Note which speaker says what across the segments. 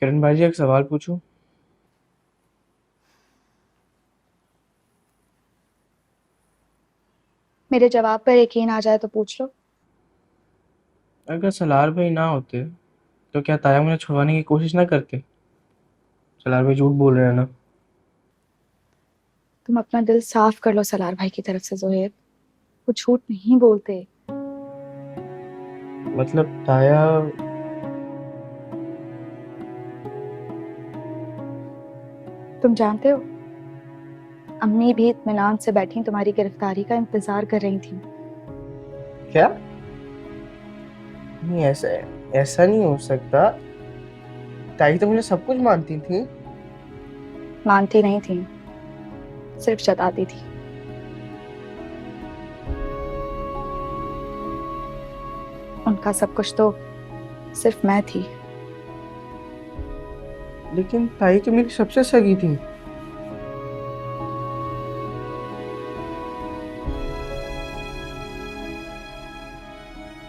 Speaker 1: किरण भाई एक सवाल पूछूं?
Speaker 2: मेरे जवाब पर यकीन आ जाए तो पूछ लो।
Speaker 1: अगर सलार भाई ना होते तो क्या ताया मुझे छुड़वाने की कोशिश ना करते? सलार भाई झूठ बोल रहे हैं ना?
Speaker 2: तुम अपना दिल साफ कर लो सलार भाई की तरफ से जोहेब। वो झूठ नहीं बोलते।
Speaker 1: मतलब ताया।
Speaker 2: तुम जानते हो, अम्मी भी इत्मीनान से बैठी तुम्हारी गिरफ्तारी का इंतजार कर रही थी।
Speaker 1: क्या? नहीं, ऐसा ऐसा नहीं हो सकता। ताई तो मुझे सब कुछ मानती थी।
Speaker 2: मानती नहीं थी, सिर्फ जताती थी। उनका सब कुछ तो सिर्फ मैं थी।
Speaker 1: लेकिन ताई तो मेरी सबसे सगी थी।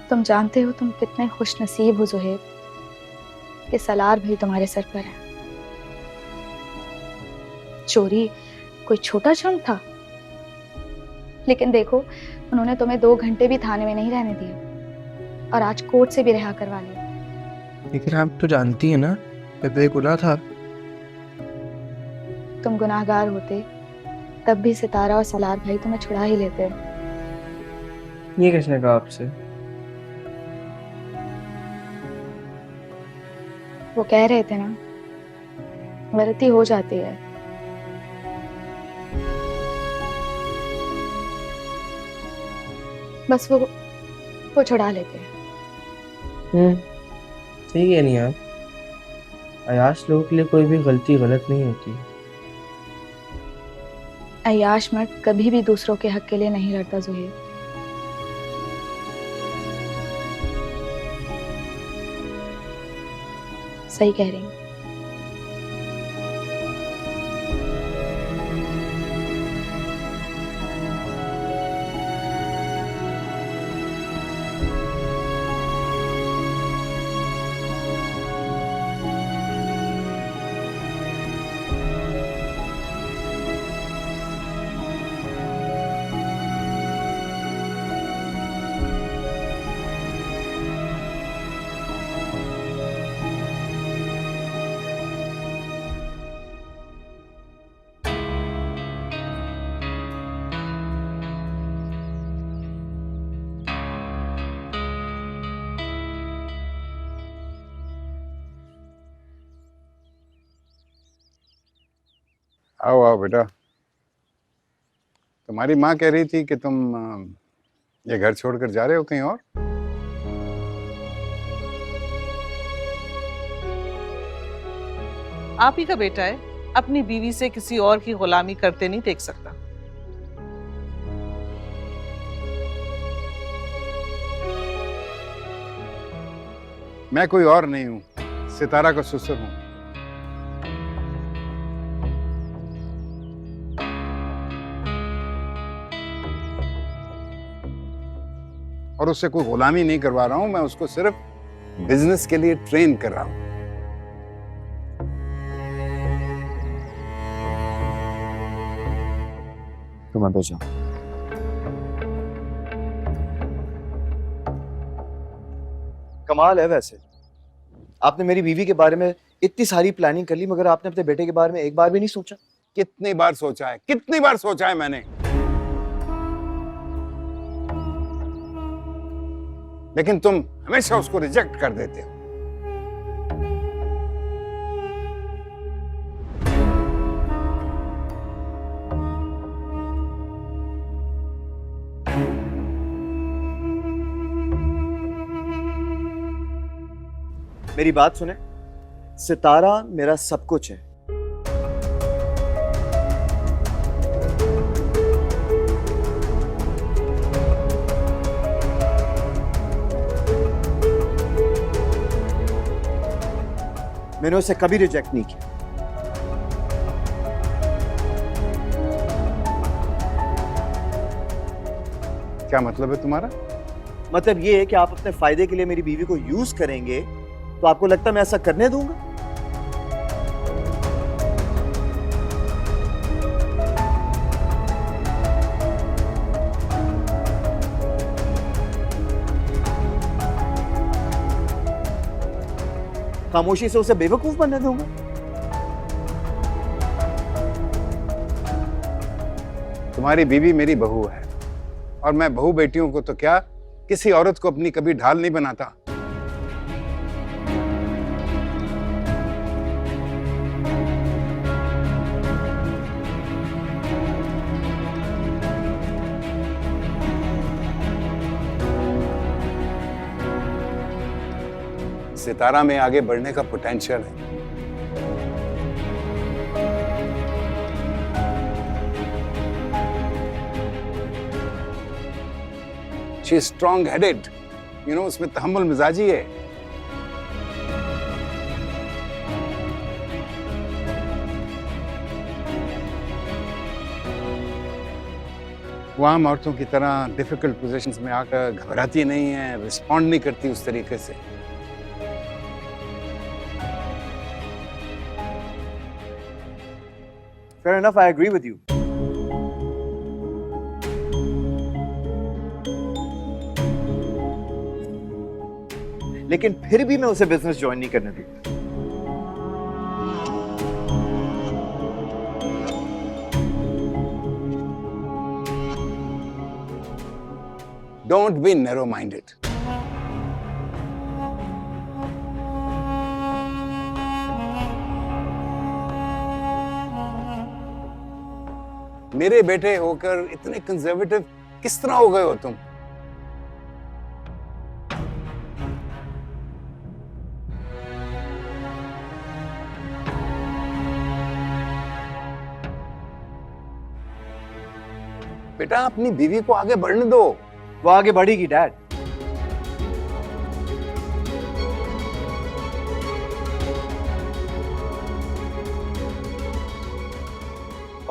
Speaker 2: तुम जानते हो तुम कितने खुश नसीब हो जोहेब कि सलार भी तुम्हारे सर पर है। चोरी कोई छोटा जुर्म था, लेकिन देखो उन्होंने तुम्हें 2 घंटे भी थाने में नहीं रहने दिए और आज कोर्ट से भी रिहा करवा लिया।
Speaker 1: लेकिन आप तो जानती है ना, मैं बेगुनाह था।
Speaker 2: तुम गुनाहगार होते तब भी सितारा और सलार भाई तुम्हें छुड़ा ही लेते।
Speaker 1: ये किसने कहा आपसे?
Speaker 2: वो कह रहे थे ना, गलती हो जाती है। बस वो छुड़ा लेते हैं।
Speaker 1: हम्म, सही है नहीं आप। अयाश लोगों के लिए कोई भी गलती गलत नहीं होती।
Speaker 2: अय्याश मर्द कभी भी दूसरों के हक के लिए नहीं लड़ता जोहेब। सही कह रही हूँ।
Speaker 3: आओ आओ बेटा। तुम्हारी माँ कह रही थी कि तुम ये घर छोड़कर जा रहे हो कहीं और।
Speaker 4: आप ही का बेटा है, अपनी बीवी से किसी और की गुलामी करते नहीं देख सकता।
Speaker 3: मैं कोई और नहीं हूँ, सितारा का ससुर हूँ। और उससे कोई गुलामी नहीं करवा रहा हूँ, मैं उसको सिर्फ बिजनेस के लिए ट्रेन कर रहा हूँ।
Speaker 5: तुम अबे जाओ। कमाल है वैसे, आपने मेरी बीवी के बारे में इतनी सारी प्लानिंग कर ली मगर आपने अपने बेटे के बारे में एक बार भी नहीं सोचा।
Speaker 3: कितनी बार सोचा है, कितनी बार सोचा है मैंने, लेकिन तुम हमेशा उसको रिजेक्ट कर देते हो।
Speaker 5: मेरी बात सुने, सितारा मेरा सब कुछ है। मैंने उसे कभी रिजेक्ट नहीं किया।
Speaker 3: क्या मतलब है तुम्हारा?
Speaker 5: मतलब ये है कि आप अपने फायदे के लिए मेरी बीवी को यूज करेंगे, तो आपको लगता है मैं ऐसा करने दूंगा? खामोशी से उसे बेवकूफ बनने दूंगा?
Speaker 3: तुम्हारी बीवी मेरी बहू है, और मैं बहू बेटियों को तो क्या, किसी औरत को अपनी कभी ढाल नहीं बनाता। सितारा में आगे बढ़ने का पोटेंशियल है। She is strong headed, you know, उसमें तहम्मुल मिजाजी है। वो आम औरतों की तरह डिफिकल्ट पोजीशंस में आकर घबराती नहीं है, रिस्पॉन्ड नहीं करती उस तरीके से।
Speaker 5: Fair enough, I agree with you. लेकिन फिर भी मैं उसे बिजनेस ज्वाइन नहीं करने दूंगा।
Speaker 3: Don't be narrow-minded. मेरे बेटे होकर इतने कंजर्वेटिव किस तरह हो गए हो तुम? बेटा, अपनी बीवी को आगे बढ़ने दो।
Speaker 5: वो आगे बढ़ेगी डैड।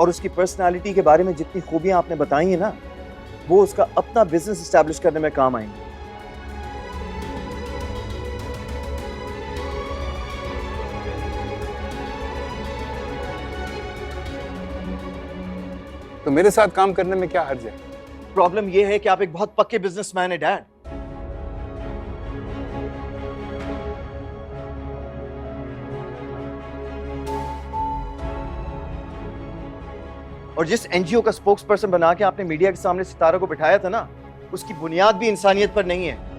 Speaker 5: और उसकी पर्सनालिटी के बारे में जितनी खूबियां आपने बताई हैं ना, वो उसका अपना बिजनेस एस्टैब्लिश करने में काम आएंगी।
Speaker 3: तो मेरे साथ काम करने में क्या हर्ज है?
Speaker 5: प्रॉब्लम ये है कि आप एक बहुत पक्के बिजनेसमैन हैं डैड। और जिस एनजीओ का स्पोक्स पर्सन बना के आपने मीडिया के सामने सितारा को बिठाया था ना, उसकी बुनियाद भी इंसानियत पर नहीं है।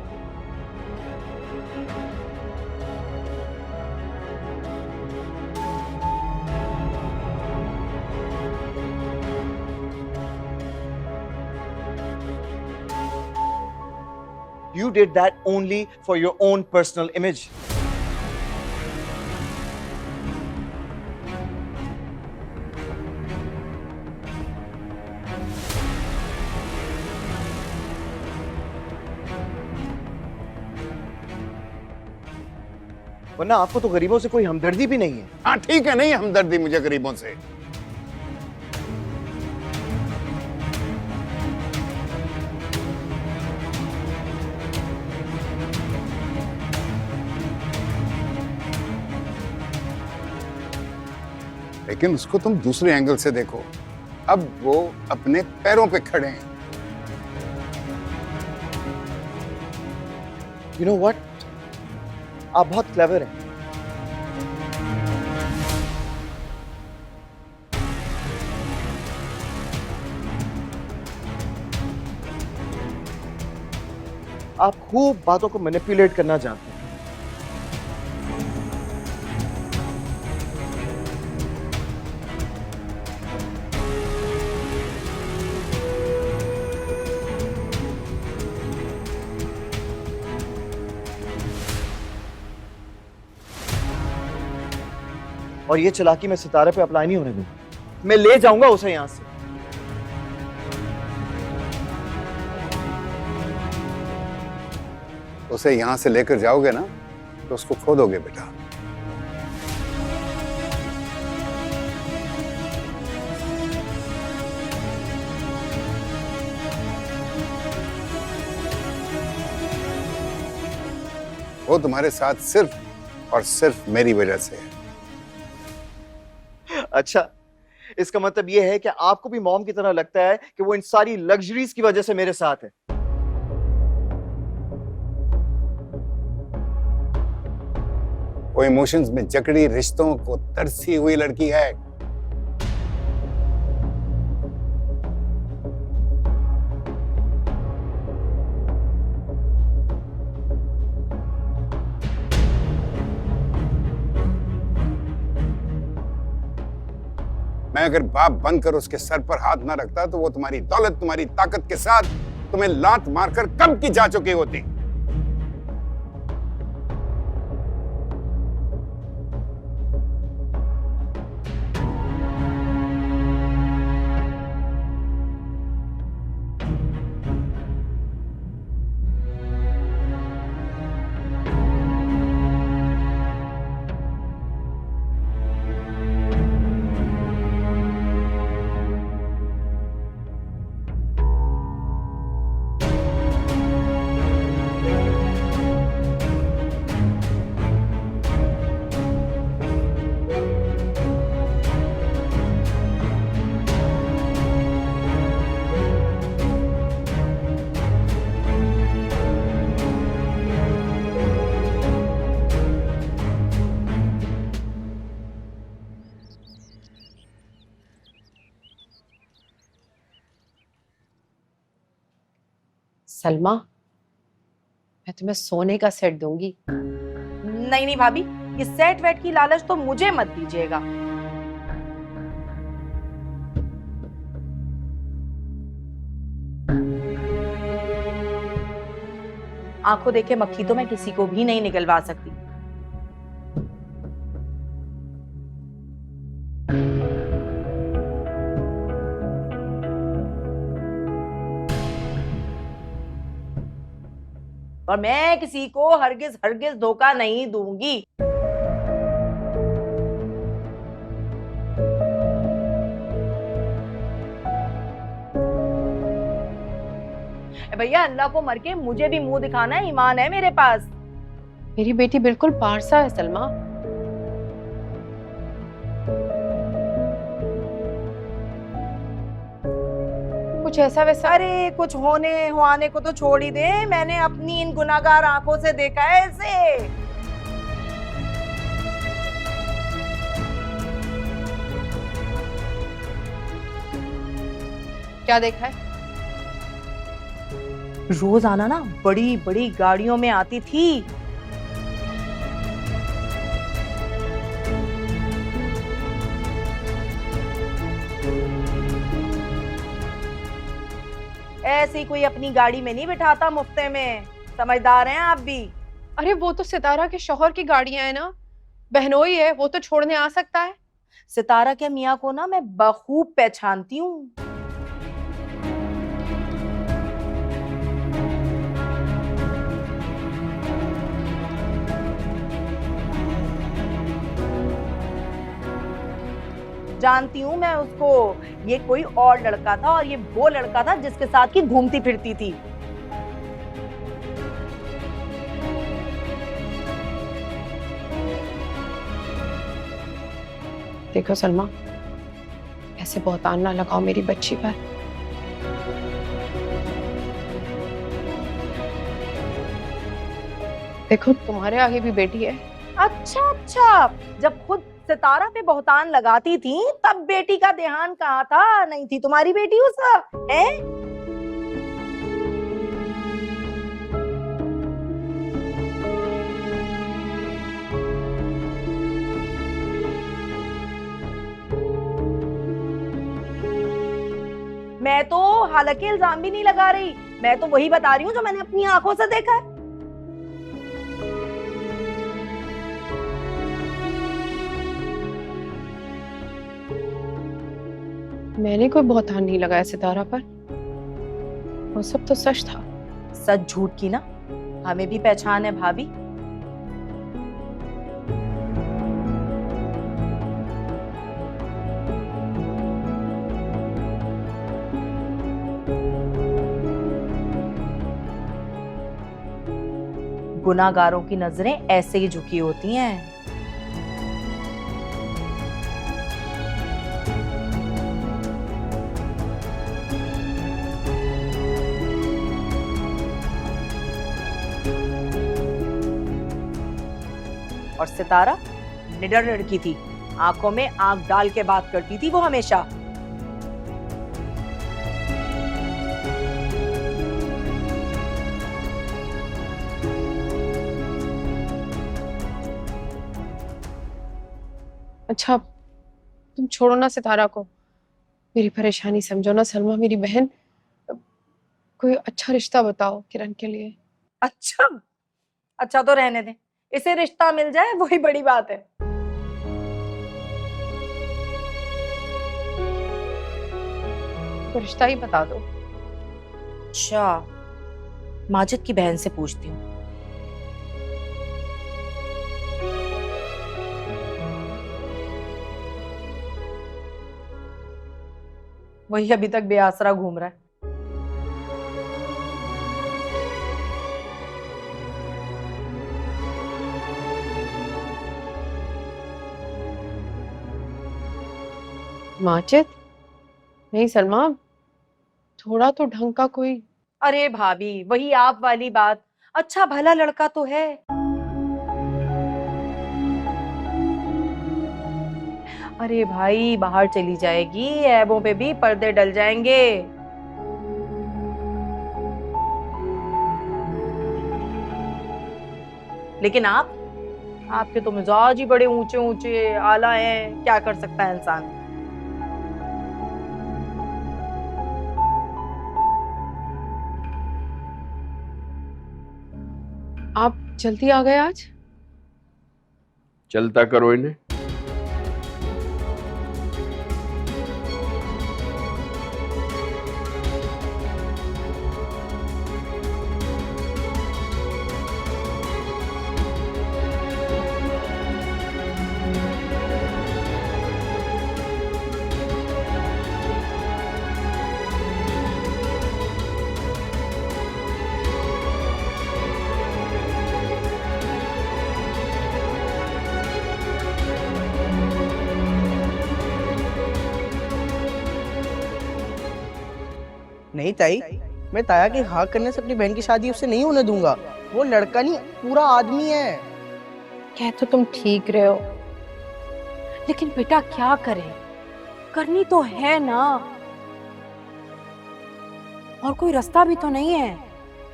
Speaker 5: You did that only for your own personal image. वरना आपको तो गरीबों से कोई हमदर्दी भी नहीं है।
Speaker 3: हाँ ठीक है, नहीं हमदर्दी मुझे गरीबों से। लेकिन उसको तुम दूसरे एंगल से देखो। अब वो अपने पैरों पे खड़े हैं।
Speaker 5: You know what? आप बहुत क्लेवर हैं। आप खूब बातों को मैनिपुलेट करना जानते हैं। और ये चालाकी मैं सितारे पे अप्लाई नहीं होने दूंगा। मैं ले जाऊंगा उसे यहां से।
Speaker 3: उसे यहां से लेकर जाओगे ना, तो उसको खो दोगे बेटा। वो तुम्हारे साथ सिर्फ और सिर्फ मेरी वजह से है।
Speaker 5: अच्छा, इसका मतलब यह है कि आपको भी मॉम की तरह लगता है कि वो इन सारी लग्जरीज की वजह से मेरे साथ है।
Speaker 3: वो इमोशंस में जकड़ी रिश्तों को तरसी हुई लड़की है। मैं अगर बाप बनकर उसके सर पर हाथ ना रखता तो वो तुम्हारी दौलत, तुम्हारी ताकत के साथ तुम्हें लात मारकर कब की जा चुकी होती।
Speaker 6: सलमा, मैं तुम्हें सोने का सेट दूंगी।
Speaker 7: नहीं नहीं भाभी, ये सेट वेट की लालच तो मुझे मत दीजिएगा। आंखों देखे मक्खी तो मैं किसी को भी नहीं निकलवा सकती। और मैं किसी को हरगिज हरगिज धोखा नहीं दूंगी। भैया अल्लाह को मर के मुझे भी मुंह दिखाना है, ईमान है मेरे पास।
Speaker 6: मेरी बेटी बिल्कुल पारसा है सलमा। कुछ ऐसा वैसा।
Speaker 7: अरे कुछ होने हुआने को तो छोड़ ही दे, मैंने अपनी इन गुनाहगार आंखों से देखा है इसे।
Speaker 6: क्या देखा है?
Speaker 7: रोज आना ना बड़ी बड़ी गाड़ियों में आती थी। ऐसे ही कोई अपनी गाड़ी में नहीं बिठाता मुफ्ते में, समझदार हैं आप भी।
Speaker 6: अरे वो तो सितारा के शौहर की गाड़ियां है ना, बहनोई है, वो तो छोड़ने आ सकता है।
Speaker 7: सितारा के मियाँ को ना मैं बखूब पहचानती हूँ। जानती हूँ मैं उसको, ये कोई और लड़का था और ये वो लड़का था जिसके साथ की घूमती फिरती थी।
Speaker 6: देखो सलमा, ऐसे बहुतान ना लगाओ मेरी बच्ची पर। देखो तुम्हारे आगे भी बेटी है।
Speaker 7: अच्छा अच्छा, जब खुद सितारा पे बहुतान लगाती थी तब बेटी का ध्यान कहाँ था? नहीं थी तुम्हारी बेटी उस है? मैं तो हालांकि इल्जाम भी नहीं लगा रही, मैं तो वही बता रही हूँ जो मैंने अपनी आंखों से देखा है।
Speaker 6: मैंने कोई बहुतान नहीं लगाया सितारा पर, वो सब तो सच था।
Speaker 7: सच झूठ की ना हमें भी पहचान है भाभी। गुनाहगारों की नजरें ऐसे ही झुकी होती हैं। और सितारा निडर लड़की थी, आंखों में आंख डाल के बात करती थी वो हमेशा।
Speaker 6: अच्छा तुम छोड़ो ना सितारा को, मेरी परेशानी समझो ना सलमा मेरी बहन। कोई अच्छा रिश्ता बताओ किरण के लिए।
Speaker 7: अच्छा अच्छा तो रहने दे, इसे रिश्ता मिल जाए वही बड़ी बात है।
Speaker 6: तो रिश्ता ही बता दो।
Speaker 7: अच्छा माजिद की बहन से पूछती हूँ। वही अभी तक बेआसरा घूम रहा है।
Speaker 6: माजिद? नहीं सलमा, थोड़ा तो ढंग का कोई।
Speaker 7: अरे भाभी वही आप वाली बात, अच्छा भला लड़का तो है। अरे भाई बाहर चली जाएगी, ऐबों पे भी पर्दे डल जाएंगे। लेकिन आपके तो मिजाज ही बड़े ऊंचे ऊंचे आला हैं, क्या कर सकता है इंसान।
Speaker 6: आप जल्दी आ गए आज?
Speaker 8: चलता करो इन्हें।
Speaker 9: नहीं ताई, मैं ताया की हाँ करने से अपनी बहन की शादी उससे नहीं होने दूंगा। वो लड़का नहीं पूरा आदमी है।
Speaker 6: कह तो तुम ठीक रहे हो,
Speaker 7: लेकिन बेटा क्या करें, करनी तो है ना, और कोई रास्ता भी तो नहीं है।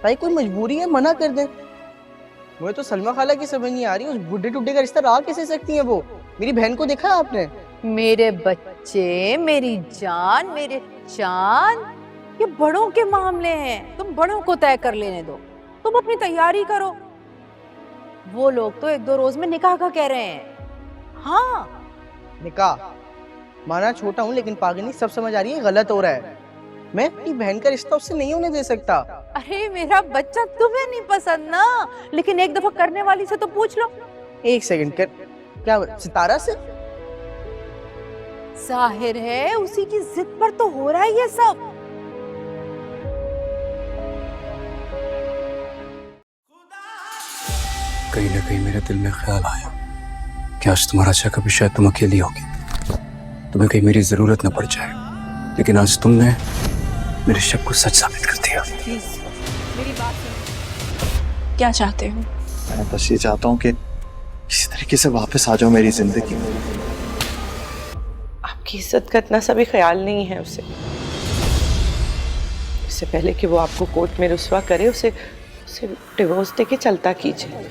Speaker 9: ताई कोई मजबूरी है, मना कर दे। मुझे तो सलमा खाला की समझ नहीं आ रही, उस बुढ़े टुड्डे का रिश्ता रहा कैसे सकती है वो। मेरी बहन को देखा है आपने?
Speaker 7: मेरे बच्चे, मेरी जान, मेरे चांद, ये बड़ों के मामले हैं, तुम बड़ों को तय कर लेने दो, तुम अपनी तैयारी करो। वो लोग तो 1-2 रोज में निकाह का कह रहे हैं। हाँ
Speaker 9: निकाह माना छोटा हूँ, लेकिन पागनी सब समझ आ रही है गलत हो रहा है। मैं अपनी बहन का रिश्ता उससे नहीं होने दे सकता।
Speaker 7: अरे मेरा बच्चा तुम्हें नहीं पसंद ना, लेकिन एक दफा करने वाली से तो पूछ लो।
Speaker 9: एक सेकंड कर, क्या सितारा से?
Speaker 7: जाहिर है उसी की जिद पर तो हो रहा है ये सब।
Speaker 10: कहीं ना कहीं मेरे दिल में ख्याल आया कि आज तुम्हारा अच्छा कभी शायद तुम अकेली होगी, तुम्हें कहीं मेरी जरूरत न पड़ जाए, लेकिन आज तुमने मेरे शक को सच साबित कर दिया।
Speaker 7: मेरी बात सुनो।
Speaker 6: क्या चाहते हो?
Speaker 5: मैं बस ये चाहता हूँ कि किसी तरीके से वापस आ जाओ मेरी जिंदगी में।
Speaker 4: आपकी इज्जत का इतना सा भी ख्याल नहीं है उसे। इससे पहले कि वो आपको कोर्ट में रुस्वा करे, उसे डिवोर्स देके चलता कीजिए।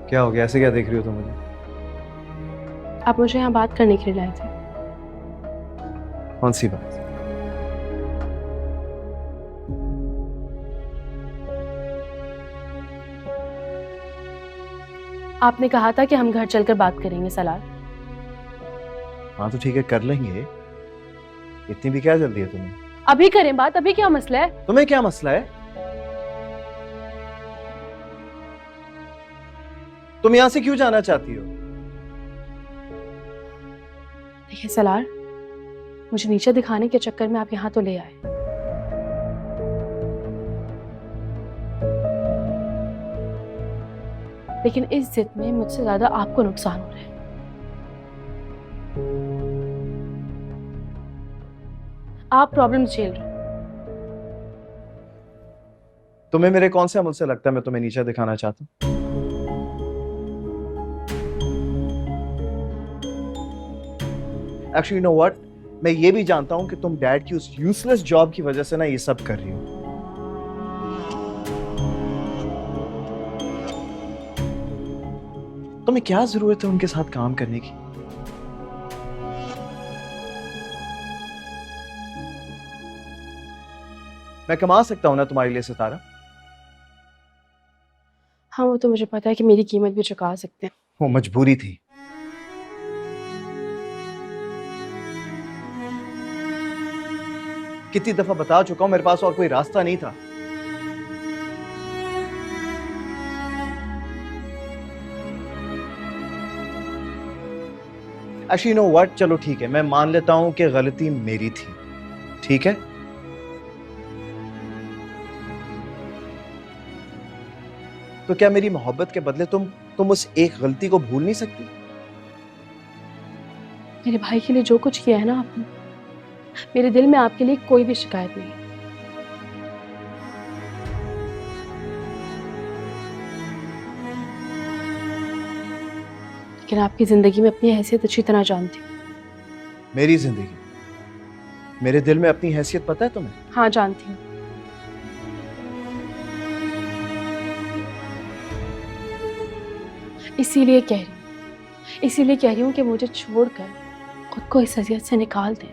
Speaker 5: क्या हो गया, ऐसे क्या देख रही हो तुम मुझे?
Speaker 6: आप मुझे यहाँ बात करने के लिए लाए थे।
Speaker 5: कौन सी बात?
Speaker 8: आपने कहा था कि हम घर चलकर बात करेंगे सलार।
Speaker 5: हाँ तो ठीक है, कर लेंगे। इतनी भी क्या जल्दी है तुम्हें?
Speaker 8: अभी करें बात, अभी क्या मसला है?
Speaker 5: तुम्हें क्या मसला है? तुम यहां से क्यों जाना चाहती हो?
Speaker 8: देखिए सलार, मुझे नीचे दिखाने के चक्कर में आप यहाँ तो ले आए, लेकिन इस जिद में मुझसे ज्यादा आपको नुकसान हो रहा है। आप प्रॉब्लम झेल रहे हैं।
Speaker 5: तुम्हें मेरे कौन से अमल से लगता है मैं तुम्हें नीचे दिखाना चाहता हूं? एक्चुअली नो व्हाट, मैं ये भी जानता हूं कि तुम डैड की उस यूजलेस जॉब की वजह से ना ये सब कर रही हो। तुम्हें क्या जरूरत है उनके साथ काम करने की? मैं कमा सकता हूं ना तुम्हारे लिए सितारा?
Speaker 8: हाँ वो तो मुझे पता है कि मेरी कीमत भी चुका सकते हैं।
Speaker 5: वो मजबूरी थी। कितनी दफा बता चुका हूं, मेरे पास और कोई रास्ता नहीं था। एक्चुअली नो व्हाट, चलो ठीक है, मैं मान लेता हूं कि गलती मेरी थी, ठीक है? तो क्या मेरी मोहब्बत के बदले तुम उस एक गलती को भूल नहीं सकती?
Speaker 8: मेरे भाई के लिए जो कुछ किया है ना आपने, मेरे दिल में आपके लिए कोई भी शिकायत नहीं है। लेकिन आपकी जिंदगी में अपनी हैसियत अच्छी तरह जानती हूँ।
Speaker 5: मेरी जिंदगी, मेरे दिल में अपनी हैसियत पता है तुम्हें?
Speaker 8: हाँ जानती हूँ। इसीलिए कह रही हूँ कि मुझे छोड़कर खुद को इस अजियत से निकाल दें।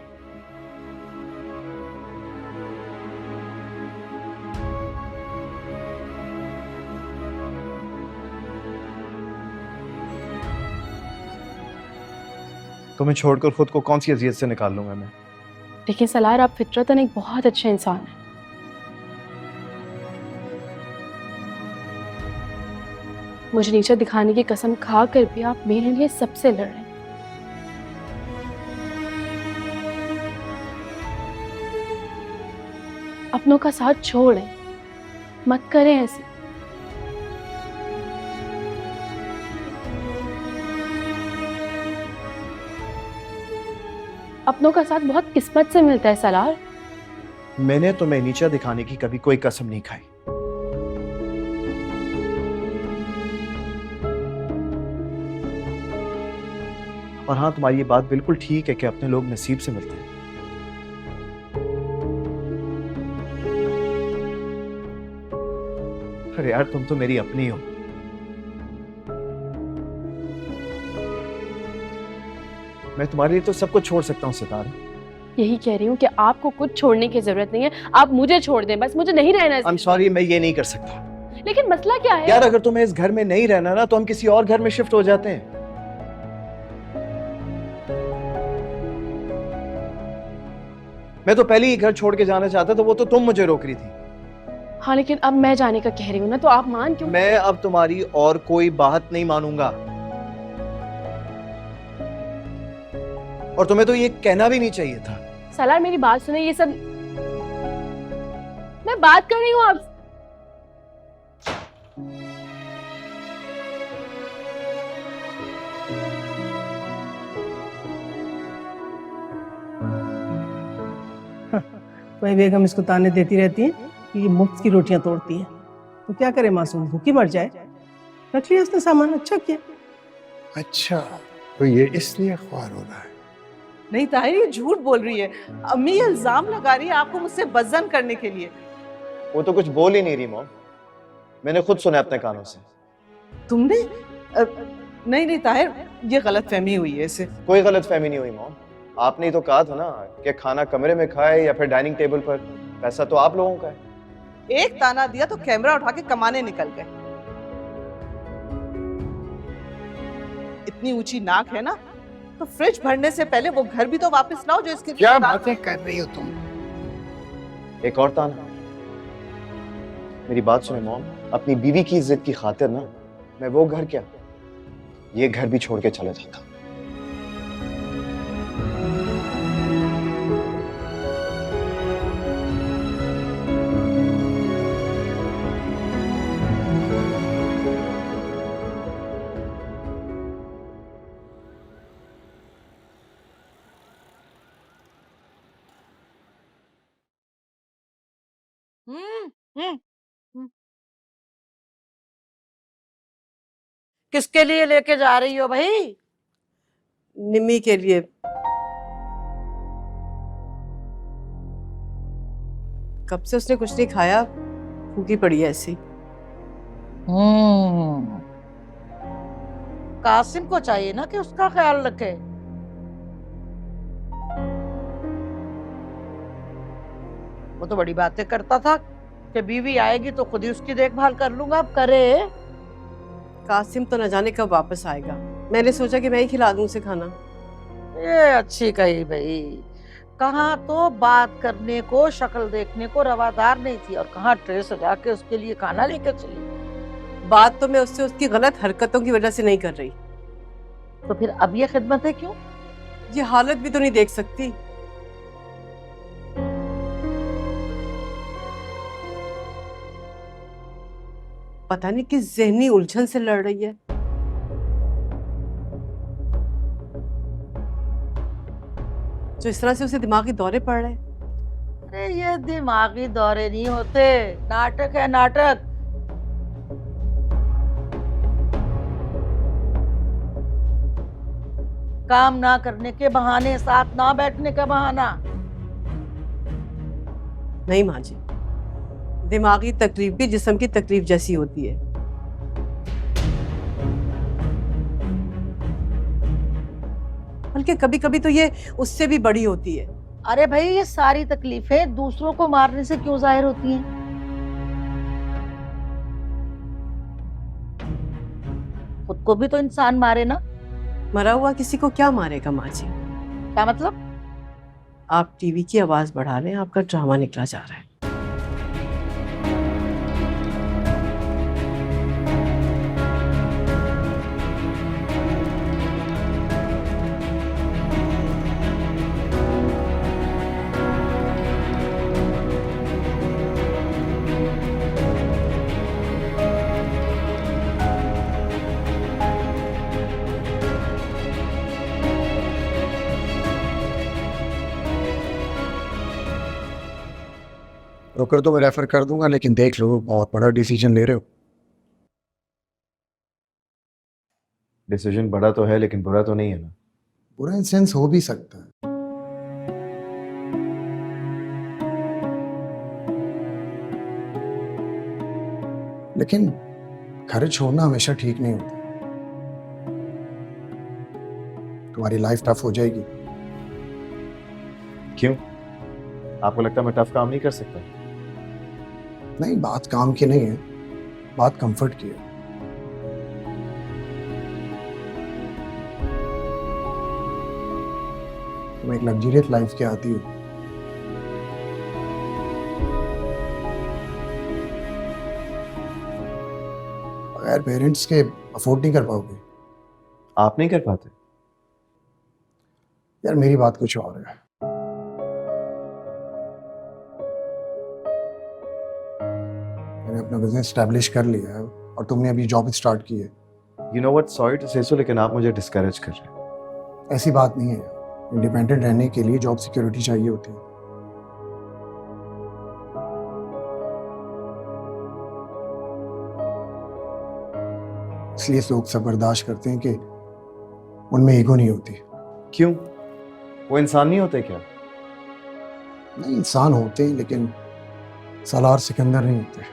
Speaker 5: तुम्हें छोड़कर खुद को कौन सी अजियत से निकाल लूंगा मैं?
Speaker 8: लेकिन सलार, आप फितरतन एक बहुत अच्छे इंसान हैं। मुझे नीचे दिखाने की कसम खाकर भी आप मेरे लिए सबसे लड़ रहे हैं। अपनों का साथ छोड़ें, मत करें ऐसे। अपनों का साथ बहुत किस्मत से मिलता है सलार।
Speaker 5: मैंने तुम्हें नीचा दिखाने की कभी कोई कसम नहीं खाई। और हाँ, तुम्हारी ये बात बिल्कुल ठीक है कि अपने लोग नसीब से मिलते हैं। अरे यार, तुम तो मेरी अपनी हो। मैं तुम्हारे लिए तो सब कुछ छोड़ सकता हूँ सितारा।
Speaker 8: यही कह रही हूँ कि आपको कुछ छोड़ने की जरूरत नहीं है, आप मुझे छोड़ दें बस, मुझे नहीं रहना।
Speaker 5: I'm sorry, मैं ये नहीं कर सकता।
Speaker 8: लेकिन मसला क्या है?
Speaker 5: यार, अगर तुम्हें इस घर में नहीं रहना ना, तो हम किसी और घर में शिफ्ट हो जाते हैं। मैं तो पहले ही घर छोड़ के जाना चाहता था, वो तो तुम मुझे रोक रही थी।
Speaker 8: हाँ लेकिन अब मैं जाने का कह रही हूँ ना, तो आप मान क्यों?
Speaker 5: मैं अब तुम्हारी और कोई बात नहीं मानूंगा, और तुम्हें तो ये कहना भी नहीं चाहिए था।
Speaker 8: सलार, मेरी बात सुने, ये सब मैं बात कर रही हूँ आपसे।
Speaker 9: वही बेगम इसको ताने देती रहती है कि ये मुफ्त की रोटियां तोड़ती है। तो क्या करे मासूम, भूखी मर जाए। रख लिया उसने सामान, अच्छा किया।
Speaker 3: अच्छा, तो ये इसलिए ख्वार हो रहा है।
Speaker 11: नहीं ताहिर, ये झूठ बोल रही है। अम्मी ये इल्जाम लगा रही है आपको मुझसे बज़न करने के लिए।
Speaker 5: वो तो कुछ बोल ही नहीं रही मॉम, मैंने खुद सुना अपने कानों से।
Speaker 11: तुमने? नहीं नहीं ताहिर, ये गलत फहमी हुई है इससे।
Speaker 5: कोई गलत फहमी नहीं हुई मॉम, आपने ही तो कहा था ना कि खाना कमरे में खाए या फिर डाइनिंग टेबल पर, पैसा तो आप लोगों का है।
Speaker 11: एक ताना दिया तो कैमरा उठा के कमाने निकल गए। इतनी ऊंची नाक है ना, तो फ्रिज भरने से पहले वो घर भी तो वापस लाओ जो इसके
Speaker 3: क्या बातें कर रही हो तुम?
Speaker 5: एक और ताना। मेरी बात सुने मॉम, अपनी बीवी की इज्जत की खातिर ना मैं वो घर क्या, ये घर भी छोड़ के चला जाता।
Speaker 7: हम्म। किसके लिए लेके जा रही हो भाई?
Speaker 11: निम्मी के लिए। कब से उसने कुछ नहीं खाया, भूखी पड़ी है ऐसी।
Speaker 7: कासिम को चाहिए ना कि उसका ख्याल रखे। वो तो बड़ी बातें करता था कि बीवी आएगी तो खुद ही उसकी देखभाल कर लूंगा। अब करे।
Speaker 11: कासिम तो न जाने कब वापस आएगा, मैंने सोचा कि मैं ही खिला दूं उसे खाना।
Speaker 7: ये अच्छी कही भाई। कहाँ तो बात करने को, शक्ल देखने को रवादार नहीं थी, और कहाँ ट्रे सजा के उसके लिए खाना लेकर चली।
Speaker 11: बात तो मैं उससे उसकी गलत हरकतों की वजह से नहीं कर रही।
Speaker 7: तो फिर अब ये खिदमत है क्यों?
Speaker 11: ये हालत भी तो नहीं देख सकती। पता नहीं किस ज़हनी उलझन से लड़ रही है। जो इस तरह से उसे दिमागी दौरे पड़ रहे हैं।
Speaker 7: अरे ये दिमागी दौरे नहीं होते, नाटक है नाटक। काम ना करने के बहाने, साथ ना बैठने का बहाना।
Speaker 11: नहीं माँ जी, दिमागी तकलीफ भी जिस्म की तकलीफ जैसी होती है। बल्कि कभी कभी तो ये उससे भी बड़ी होती है।
Speaker 7: अरे भाई, ये सारी तकलीफें दूसरों को मारने से क्यों जाहिर होती हैं? खुद को भी तो इंसान मारे ना।
Speaker 11: मरा हुआ किसी को क्या मारेगा माँ जी?
Speaker 7: क्या मतलब?
Speaker 11: आप टीवी की आवाज बढ़ा रहे हैं, आपका ड्रामा निकला जा रहा है।
Speaker 12: ब्रोकर तो मैं रेफर कर दूंगा, लेकिन देख लो बहुत बड़ा डिसीजन ले रहे हो।
Speaker 5: डिसीजन बड़ा तो है लेकिन बुरा तो नहीं है ना।
Speaker 12: बुरा इन सेंस हो भी सकता है। लेकिन घर छोड़ना हमेशा ठीक नहीं होता। तुम्हारी लाइफ टफ हो जाएगी।
Speaker 5: क्यों? आपको लगता है मैं टफ काम नहीं कर सकता?
Speaker 12: नहीं, बात काम की नहीं है, बात कंफर्ट की है। तुम एक लग्जरियस लाइफ के आती हो, बगैर पेरेंट्स के अफोर्ड नहीं कर पाओगे।
Speaker 5: आप नहीं कर पाते?
Speaker 12: यार मेरी बात कुछ और है। मैंने अपना बिजनेस स्टैब्लिश कर लिया है और तुमने अभी जॉब स्टार्ट की है।
Speaker 5: You know what, sorry to say so, लेकिन आप मुझे डिस्करेज कर रहे हैं।
Speaker 12: ऐसी बात नहीं है, इंडिपेंडेंट रहने के लिए जॉब सिक्योरिटी चाहिए होती है। इसलिए लोग सब बर्दाश्त करते हैं कि उनमें ईगो नहीं होती।
Speaker 5: क्यों? वो इंसान नहीं होते क्या?
Speaker 12: नहीं, इंसान होते हैं लेकिन सलार सिकंदर नहीं होते।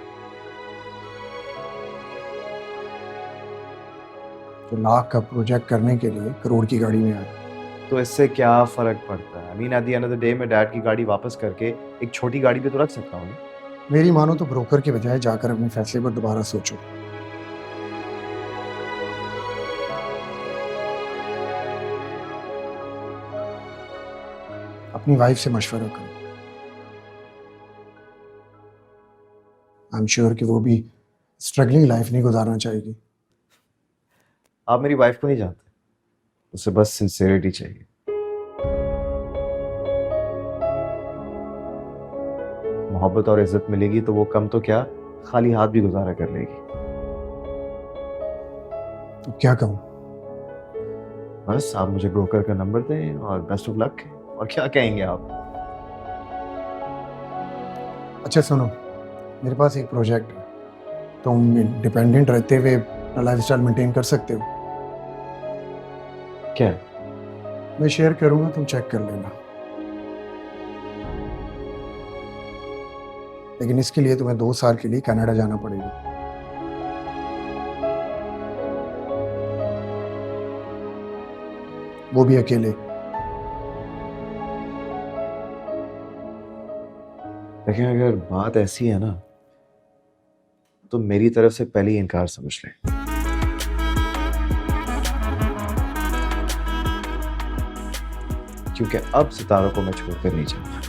Speaker 12: तो लाख का प्रोजेक्ट करने के लिए करोड़ की गाड़ी में आए।
Speaker 5: तो इससे क्या फर्क पड़ता है? I mean, at the end of the day मैं डैड की गाड़ी वापस करके एक छोटी गाड़ी भी तो रख सकता हूँ।
Speaker 12: मेरी मानो तो ब्रोकर के बजाय जाकर अपने फैसले पर दोबारा सोचो। अपनी वाइफ से मशवरा करो। आई एम श्योर कि वो भी स्ट्रगलिंग लाइफ नहीं गुजारना चाहेगी।
Speaker 5: आप मेरी वाइफ को नहीं जानते, उसे बस सिंसियरिटी चाहिए। मोहब्बत और इज्जत मिलेगी तो वो कम तो क्या खाली हाथ भी गुजारा कर लेगी।
Speaker 12: तो क्या कहूँ?
Speaker 5: बस आप मुझे ब्रोकर का नंबर दें और बेस्ट ऑफ लक। और क्या कहेंगे आप?
Speaker 12: अच्छा सुनो, मेरे पास एक प्रोजेक्ट है, तुम इंडिपेंडेंट रहते हुए अपना लाइफस्टाइल मेंटेन कर सकते हो।
Speaker 5: क्या?
Speaker 12: मैं शेयर करूंगा, तुम चेक कर लेना। लेकिन इसके लिए तुम्हें 2 साल के लिए कनाडा जाना पड़ेगा। वो भी अकेले।
Speaker 5: लेकिन अगर बात ऐसी है ना तो मेरी तरफ से पहले ही इनकार समझ लें। क्योंकि अब सितारों को मैं छोड़कर नहीं जाऊंगा।